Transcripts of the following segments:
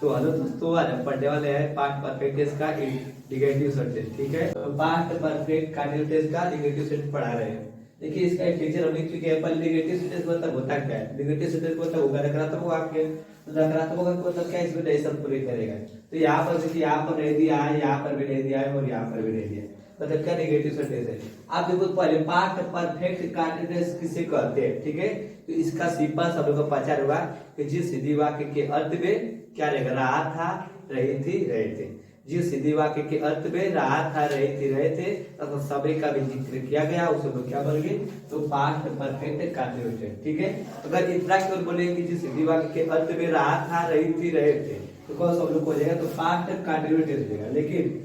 तो हेलो दोस्तों, आज हम पढ़ने वाले हैं पास्ट परफेक्ट टेंस का इंडिकेटिव सेंटेंस। ठीक है, तो पास्ट परफेक्ट कंटीन्यूअस टेंस का इंडिकेटिव सेंटेंस पढ़ा रहे हैं। देखिए, इसका एक लेक्चर हम लिख चुके हैं। पर नेगेटिव सेंटेंस मतलब होता क्या है? नेगेटिव सेंटेंस मतलब होगा नकारात्मक वाक्य। तो नकारात्मक वाक्य मतलब क्या? इसमें नहीं सब पूरे करेगा। तो यहाँ पर देखिए, यहाँ पर नहीं दिया है, यहाँ पर भी नहीं दिया है और यहाँ पर भी नहीं दिया है। मतलब क्या नेगेटिव सेंटेंस है? आप देखो, पहले पास्ट परफेक्ट कंटीन्यूअस किसे कहते हैं? ठीक है, तो इसका सिंपल सब लोगों को पता होगा कि जिस सीधी वाक्य के अंत में क्या रहेगा? रहा था, रही थी, रहे थे। जिस सीधी वाक्य के अंत में रहा था, रही थी, रहे थे, तो सभी का भी जिक्र किया गया, उसे लोग क्या बोलेंगे? तो पास्ट परफेक्ट कंटीन्यूअस। ठीक है, अगर इतना क्यों बोलेंगे कि जिस सीधी वाक्य के अंत में रहा था, रही थी, रहे थे, तो कौन सब लोग हो जाएगा? तो पास्ट कंटीन्यूअस हो जाएगा। लेकिन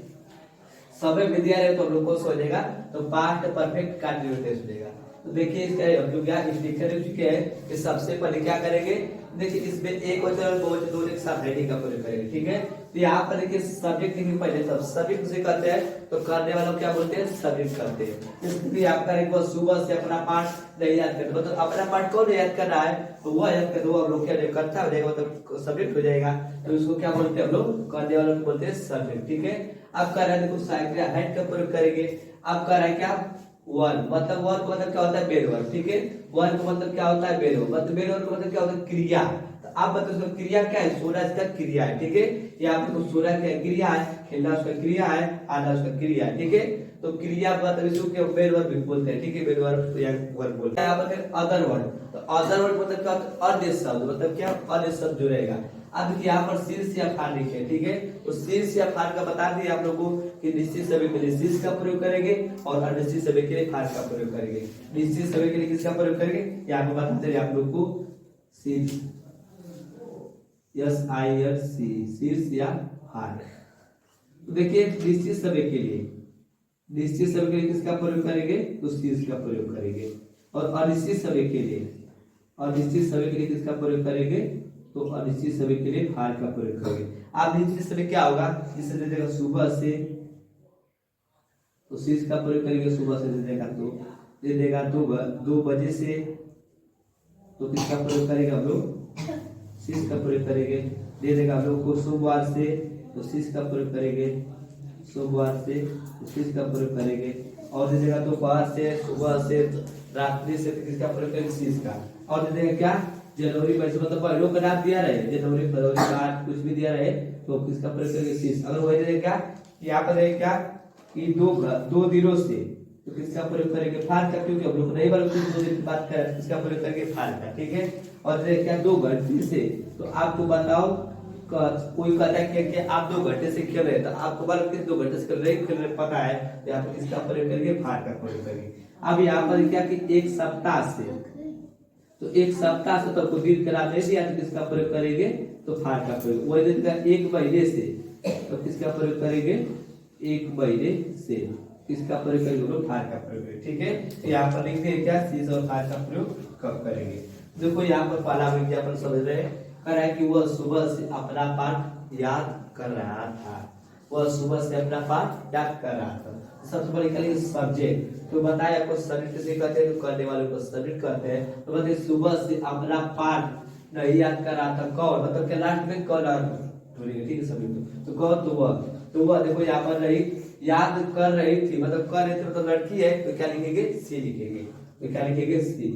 समय विद्या रहे तो हम लोग को हो जाएगा तो पास्ट परफेक्ट कंटीन्यूअस हो जाएगा। तो देखिए, इसका हम लोग क्या स्ट्रक्चर हो चुके हैं कि सबसे पहले क्या करेंगे? देखिए, इसमें एक वचन और बहुवचन दोनों एक साथ हेडिंग का प्रयोग करेंगे। ठीक है, तो यहाँ पर देखिए सब्जेक्ट लिखेंगे पहले। सब सब्जेक्ट उसे कहते हैं, तो करने वालों क्या बोलते हैं? सब्जेक्ट करते हैं। इसलिए आप करेंगे सुबह से अपना पाठ नहीं याद करते, मतलब अपना पाठ कौन याद कर रहा है? तो वह याद कर, वो हम लोग क्या करता हो जाएगा, मतलब सब्जेक्ट हो जाएगा। तो इसको क्या बोलते हैं हम लोग? करने वालों को बोलते हैं सब्जेक्ट। ठीक है, अब कर रहे हैं, देखो साइकिल हेड का प्रयोग करेंगे। अब कर रहा है क्या? वन, मतलब वन का मतलब क्या होता है? बेल वर्ब। ठीक है, वन का मतलब क्या होता है? बेल वर्ब। मतलब बेल वर्ब का मतलब क्या होता है? क्रिया। तो आप बताओ क्रिया क्या है? सोना इसका क्रिया है। ठीक है, ये आपको सोना क्या क्रिया है? खेलना उसका क्रिया है, आना उसका क्रिया है। ठीक है, तो क्रिया मतलब इसको क्या बेल वर्ब भी बोलते हैं। ठीक है, बेल वर्ब या वर्ब बोलते हैं। यहाँ पर अदर वर्ड, तो अदर वर्ड मतलब क्या होता है? अन्य शब्द, मतलब क्या? अन्य शब्द जुड़ेगा। अब यहाँ पर शीर्ष या फाड़ लिखे। ठीक है, तो शीर्ष या फाड़ का बता दिए आप लोगों को कि निश्चित समय के लिए शीर्ष का प्रयोग करेंगे और अनिश्चित समय के लिए फाड़ का प्रयोग करेंगे। निश्चित समय के लिए किसका प्रयोग करेंगे? यहाँ पर बताते हैं आप लोग को शीर्ष, SIRC, शीर्ष या फाड़। तो देखिए, निश्चित समय के लिए, निश्चित समय के लिए किसका प्रयोग करेंगे? तो शीर्ष का प्रयोग करेंगे। और अनिश्चित समय के लिए, अनिश्चित समय के लिए किसका प्रयोग करेंगे? तो अनिश्चित समय के लिए फाड़ का प्रयोग करेंगे। आप निश्चित समय क्या होगा? जिसे दे देगा सुबह से, तो शीर्ष का प्रयोग करेंगे। सुबह से दे देगा तो दे देगा 2 बजे से, तो किसका प्रयोग करेगा हम लोग? शीर्ष का प्रयोग करेंगे। दे देगा हम लोग को सोमवार से, तो शीर्ष का प्रयोग करेंगे। सोमवार से, तो शीर्ष का प्रयोग करेंगे। और दे देगा दोपहर से, सुबह से, रात्रि से, तो किसका प्रयोग करेंगे? शीर्ष का। और दे देगा क्या? जनवरी में, मतलब पहले का नाम दिया रहे, जनवरी, फरवरी, मार्च, कुछ भी दिया रहे, तो किसका प्रयोग करेंगे? शीर्ष। अगर वही दे क्या? यहाँ पर है क्या कि 2 दिनों से, तो किसका प्रयोग करेंगे? फाड़ का, क्योंकि हम लोग नहीं मालूम 2 दिन की बात कर, किसका प्रयोग करेंगे? फाड़ का। ठीक है, और क्या 2 घंटे से, तो आपको बताओ कोई कहता है कि आप 2 घंटे से खेल रहे हैं, तो आपको मालूम किस 2 घंटे से खेल रहे पता है, तो यहाँ पर किसका प्रयोग करेंगे? फाड़ का प्रयोग करेंगे। अब यहाँ पर क्या कि 1 सप्ताह से, तो 1 सप्ताह से तो दिन के नाम नहीं दिया, तो किसका प्रयोग करेंगे? तो फाड़ का प्रयोग। वही दिन का 1 महीने से, तो किसका प्रयोग करेंगे? 1 महीने से, किसका प्रयोग करेंगे? लोग फाड़ का प्रयोग करेंगे। ठीक है, तो यहाँ पर लिखते हैं क्या? शीर्ष और फाड़ का प्रयोग कब करेंगे? देखो, यहाँ पर पहला एग्जाम्पल समझ रहे हैं। कह रहा है कि वह सुबह से अपना पाठ याद कर रहा था। वह सुबह से अपना पाठ याद कर रहा था। सबसे पहले करेंगे सब्जेक्ट। तो बताए आपको सब्जेक्ट किसे कहते हैं? तो करने वाले को सब्जेक्ट कहते हैं। तो बताइए, सुबह से अपना पाठ नहीं याद कर रहा था। कौन? मतलब क्या लास्ट में कौन ढूंढेंगे? ठीक है सभी, तो कौन? तो वह देखो यहाँ पर नहीं याद कर रही थी, मतलब कर रही थी, मतलब लड़की है, तो क्या लिखेंगे? सी लिखेंगे। तो क्या लिखेंगे? सी,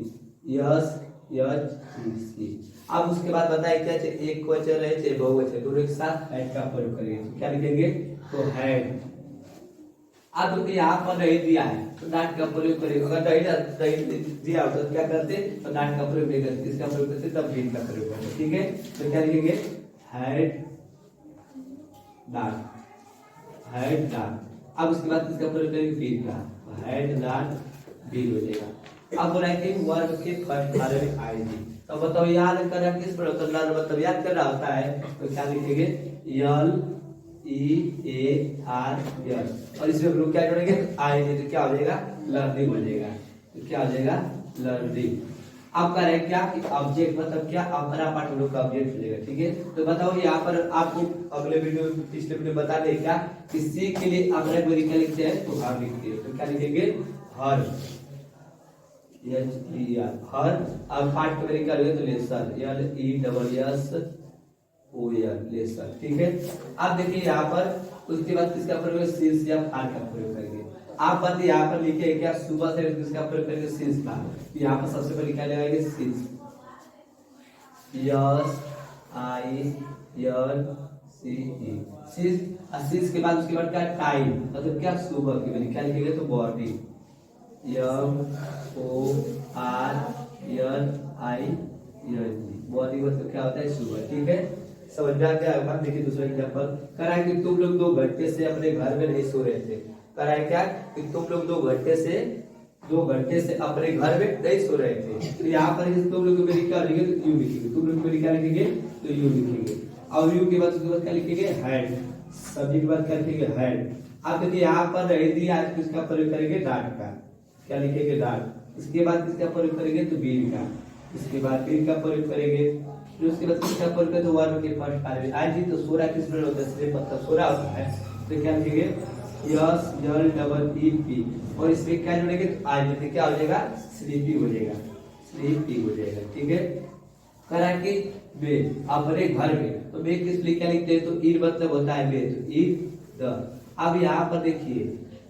SHC। अब उसके बाद बताए क्या? एक वचन रहे थे, बहुवचन, दोनों एक साथ हेड का प्रयोग करेंगे। तो क्या लिखेंगे? तो हेड। अब तो यहाँ पर नहीं दिया है, तो नाट का प्रयोग करेंगे। अगर नहीं दिया हो तो क्या करते? तो नाट का प्रयोग नहीं करते, किसका प्रयोग करते? तब बीन का प्रयोग करते। ठीक है, तो क्या लिखेंगे? हेड नाट, हेड नाट। अब उसके बाद किसका प्रयोग करेंगे? बीन का, हेड नाट बीन हो जाएगा। अब बोला है कि वर्ब के फर्स्ट बारे में आएगी, तो बताओ याद कर रहा किस पर? तो लर्न मतलब याद कर रहा होता है, तो क्या लिखेंगे? LEARN। और इसमें हम लोग क्या करेंगे? आएंगे, तो क्या हो जाएगा? लर्निंग हो जाएगा। तो क्या हो जाएगा? लर्निंग। अब कह रहे हैं क्या कि ऑब्जेक्ट मतलब क्या? अपना पार्ट हम लोग का ऑब्जेक्ट हो जाएगा। ठीक है, तो बताओ यहाँ पर आपको अगले वीडियो, पिछले वीडियो बता दें क्या कि सी के लिए अपना क्या लिखते हैं? तो हर लिखते हैं। तो क्या लिखेंगे? हर, HER, हर। अब पार्ट को क्या लिखेंगे? तो lesson, LESS O L lesson, ठीक है। अब देखिए यहाँ पर उसके बाद किसका प्रयोग, सिंस या फार का प्रयोग करेंगे। आप बात यहाँ पर लिखे क्या, सुबह से किसका प्रयोग करेंगे, सिंस का। यहाँ पर सबसे पहले क्या लगाएंगे, since, S I N C E, since के बाद उसके बाद क्या, टाइम मतलब क्या, सुबह के लिए क्या लिखेंगे, तो body, M O R N I N G, body मतलब क्या होता है, सुबह, ठीक है। समझ में आ गया होगा। देखिए दूसरा एग्जांपल करा है कि तुम लोग 2 घंटे से अपने घर में नहीं सो रहे थे। करा है क्या कि तुम लोग 2 घंटे से अपने घर में नहीं सो रहे थे। तो यहाँ पर तुम लोग मेरी क्या लिखेंगे, तो यू लिखेंगे, तुम लोग मेरी क्या लिखेंगे, तो यू लिखेंगे। और यू के बाद उसके बाद क्या लिखेंगे, हैड, सभी के बाद क्या लिखेंगे, हैड। अब देखिए यहाँ पर रह दिया, आज किसका प्रयोग करेंगे, डाट का, क्या लिखेंगे, डाट। इसके बाद किसका प्रयोग करेंगे, तो बीन का। इसके बाद बीन का प्रयोग करेंगे, फिर उसके बाद किसका प्रयोग करेंगे, तो वर्ब के फर्स्ट कार्य आज ही तो सोरा किस में होता है, मतलब सोरा होता है। तो क्या लिखेंगे, yes L double E P, और इसमें क्या जोड़ेंगे, तो आज देखिए क्या हो जाएगा, स्लीपी हो जाएगा, स्लीपी हो जाएगा, ठीक है। करा कि वे अपने घर में, तो वे किस लिए क्या लिखते हैं, तो ईद मतलब होता है वे, तो ईद द। अब यहाँ पर देखिए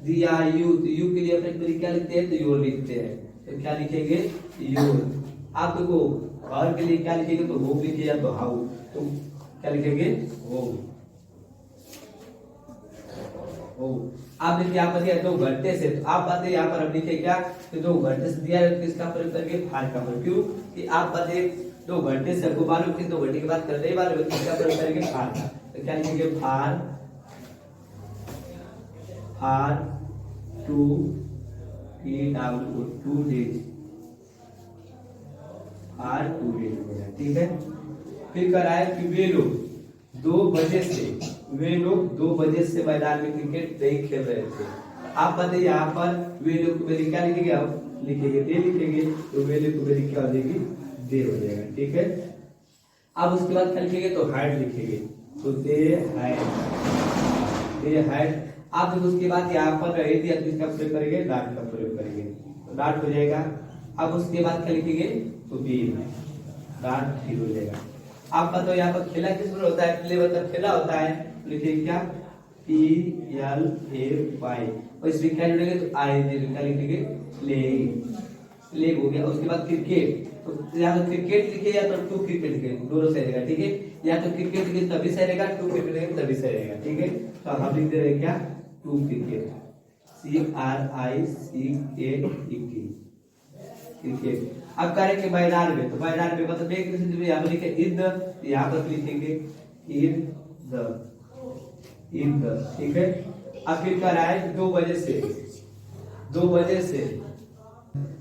दिया यू, तो यू के लिए अपने क्या लिखते हैं, तो योर लिखते हैं, तो क्या लिखेंगे, योर। आप देखो घर के लिए क्या लिखेंगे, तो होम लिखिए या तो हाउ, तो क्या लिखेंगे, होम। आप देखिए यहाँ पर दिया 2 घंटे से, तो आप बातें यहाँ पर हम लिखे क्या, तो 2 घंटे से दिया है, किसका प्रयोग करेंगे, फार का प्रयोग। क्यों कि आप बातें 2 घंटे से आपको मालूम कि 2 घंटे के बाद कर नहीं मालूम, किसका प्रयोग करेंगे, फार का। तो क्या लिखेंगे, for, for two T W 2 days, for 2 days, ठीक है। फिर कराए कि वे लोग 2 बजे से मैदान में क्रिकेट नहीं खेल रहे थे। आप बताइए यहाँ पर वे लोग को मेरी क्या लिखेंगे, आप लिखेंगे दे लिखेंगे, तो वे लोग को मेरी क्या हो जाएगी, दे हो जाएगा, ठीक है। अब उसके बाद क्या लिखेंगे, तो हैड लिखेंगे, तो दे हैड। आप देखो उसके बाद यहाँ पर रह दिया, तो इसका प्रयोग करेंगे, डाट का प्रयोग करेंगे, तो डाट हो जाएगा। अब उसके बाद क्या लिखेंगे, तो बीन, डाट फिर हो जाएगा। आपका तो यहाँ पर खेला किस में होता है, प्ले मतलब खेला होता है, लिखिए क्या, PLAY, और इसमें क्या जुड़ेगा, तो ING, क्या लिखेंगे, प्लेइंग, प्ले हो गया। उसके बाद क्रिकेट, तो या तो क्रिकेट लिखिए या तो 2 क्रिकेट लिखिए, दोनों सही रहेगा, ठीक है। या तो क्रिकेट लिखिए तभी सही रहेगा, 2 क्रिकेट लिखिए तभी सही रहेगा, ठीक है। तो हम लिख दे रहे हैं क्या, 2 क्रिकेट, CRICKET, क्रिकेट। अब करें कि मैदान में, तो मैदान में मतलब एक दूसरे यहाँ पर लिखे इन द, यहाँ पर लिखेंगे इन द, ठीक है। अब फिर क्या रहा है, 2 बजे से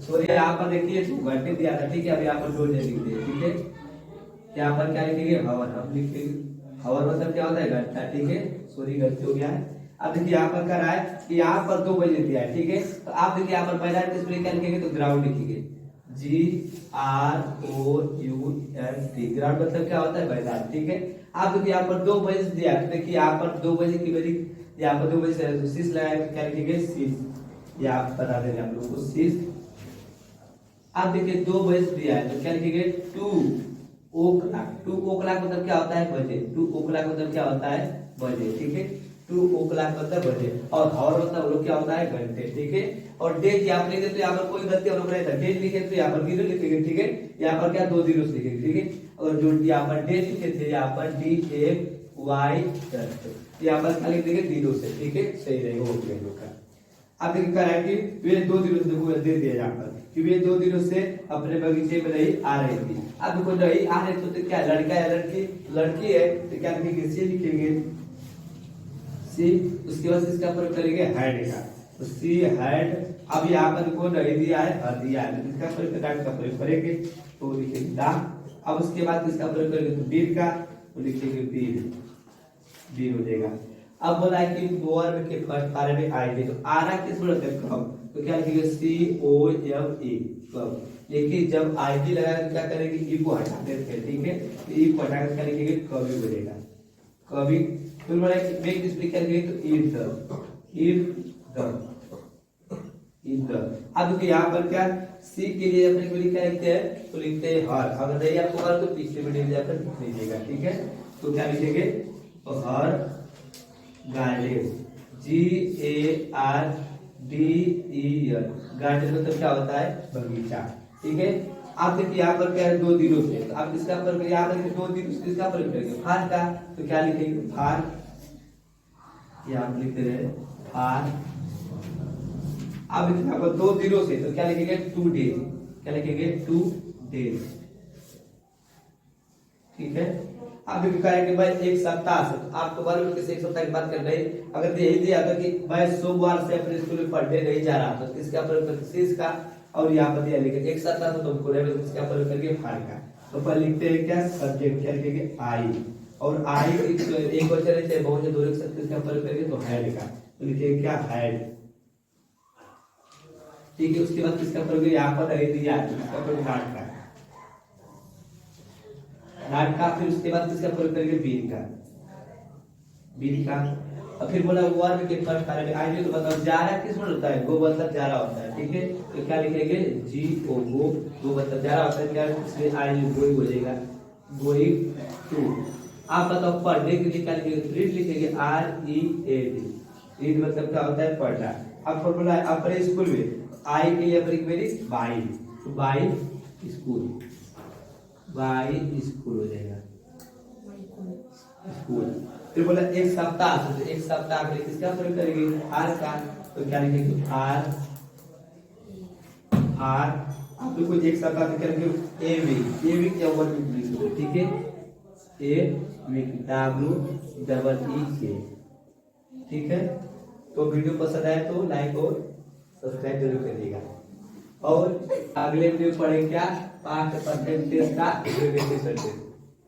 सॉरी यहाँ पर देखिए 2 घंटे दिया था, ठीक है। अब यहाँ पर 2 लिख दिए, ठीक है। यहाँ पर क्या लिखेंगे, हावर, हम लिखेंगे हावर मतलब क्या होता है, घंटा, ठीक है। सॉरी गलती हो गया है। अब देखिए यहाँ पर क्या रहा है कि यहाँ पर 2 बजे दिया है, ठीक है। तो आप देखिए यहाँ पर मैदान किस क्या लिखेंगे, तो ग्राउंड लिखेंगे, GROUND, ग्राउंड मतलब क्या होता है, मैदान, ठीक है। आप देखिए यहाँ पर 2 बजे दिया है, तो देखिए यहाँ पर 2 बजे की बड़ी, यहाँ पर 2 बजे से तो 6 लगाया, तो क्या लिखेंगे, 6, या आप बता देंगे आप लोगों को 6। आप देखिए 2 बजे दिया है, तो क्या लिखेंगे, 2 o'clock, 2 o'clock मतलब क्या होता है, बजे, 2 o'clock मतलब क्या होता है, बजे, ठीक है। 2 o'clock मतलब बजे, और हावर मतलब लोग क्या होता है, घंटे, ठीक है। और डेट यहाँ पर लिखे, तो यहाँ पर कोई गलती और नहीं था, डेट लिखे तो यहाँ पर 0 लिखेंगे, ठीक है। यहाँ पर क्या 2 0 लिखेंगे, ठीक है। और जो यहाँ पर डेट लिखे थे, यहाँ पर DAY, यहाँ पर क्या लिख देंगे, 0 से, ठीक है, सही रहेगा, हो गया लोग का। अब देखिए क्या है कि वे 2 दिनों से, देखो दे दिया यहाँ पर कि वे 2 दिनों से अपने बगीचे में नहीं आ रही थी। अब देखो नहीं आ रहे तो क्या, लड़का या लड़की, लड़की है, तो क्या लिखेंगे, सी लिखेंगे, सी। उसके बाद इसका प्रयोग करेंगे हैड का, तो सी हैड। अब यहाँ पर को नहीं दिया है, हर दिया है, इसका प्रयोग डाट का प्रयोग करेंगे, तो लिखेंगे डा। अब उसके बाद इसका प्रयोग करेंगे, तो बीर का, तो लिखेंगे बीर हो जाएगा। अब बोला है कि वर्ब के फर्स्ट पारे में आएंगे, तो आरा किस में होता है, कब, तो क्या लिखेंगे, COME, कब। लेकिन जब आईडी लगाया तो क्या करेंगे, ई को हटा देते हैं, ठीक है। तो ई को हटाकर क्या लिखेंगे, कभी बनेगा, कभी। फिर बोला है कि मेक दिस लिखेंगे, तो इन द। अब देखिए यहाँ पर क्या, सी के लिए अपने क्या लिखते हैं, तो लिखते हैं हर। अगर नहीं आपको हर, तो पिछले वीडियो में जाकर लिख लीजिएगा, ठीक है। तो क्या लिखेंगे, हर गार्डन, GARDEN, गार्डन मतलब क्या होता है, बगीचा। ठीक है, आप देखिए यहाँ पर क्या है, 2 दिनों से, तो आप इसका प्रयोग यहाँ पर 2 दिन इसका प्रयोग करेंगे फार का, तो क्या लिखेंगे, फार, यहाँ पर लिखते रहे फार। आप देखिए यहाँ पर 2 दिनों से, तो क्या लिखेंगे, 2 डेज, क्या लिखेंगे, 2 डेज। ठीक है, आप भी कहेंगे भाई एक सप्ताह से, तो आपको बार बार किसी एक सप्ताह की बात कर रहे हैं। अगर यही दिया था कि मैं सोमवार से अपने स्कूल में पढ़ने नहीं जा रहा था, तो इसका प्रयोग करके इसका, और यहाँ पर दिया लेकिन एक सप्ताह तो तुमको रहे, इसका प्रयोग करके फार का। तो पर लिखते हैं क्या, सब्जेक्ट, क्या लिखेंगे, आई, और आई एक वचन है चाहे बहुत दूर रख सकते, इसका प्रयोग करके तो हेड का, तो लिखेंगे क्या, हेड। ठीक है, उसके बाद किसका प्रयोग, यहाँ पर दिया है, इसका प्रयोग नाट का, नाट का। फिर उसके बाद किसका प्रयोग करेंगे, बीन का, बीन का। और फिर बोला वर्ब के फर्स्ट कार्य में आइए, तो बताओ जारा किस में होता है, गो मतलब जारा होता है। ठीक है, तो क्या लिखेंगे, GO, गो मतलब जारा होता है, क्या इसलिए आई गोइंग हो जाएगा, गोइंग टू। आप बताओ पढ़ने के लिए क्या लिखेंगे, रीड लिखेंगे, READ, रीड मतलब क्या होता है, पढ़ना। अब फॉर्मूला अपने स्कूल में आई के लिए अपनी मेरी बाई, तो बाई स्कूल, बाई स्कूल हो जाएगा, स्कूल। फिर बोला एक सप्ताह, तो एक सप्ताह के लिए किसका प्रयोग करेंगे, आर का, तो क्या लिखेंगे, आर, आर। आप लोग को एक सप्ताह में करेंगे, ए वीक या 1 वीक लिखो, ठीक है, ए वीक, WEEK। ठीक है, तो वीडियो पसंद आए तो लाइक और सब्सक्राइब जरूर करिएगा। और अगले वीडियो पढ़ेंगे क्या, पास्ट परफेक्ट टेंस का इंटीग्रेटेड सेंटेंस।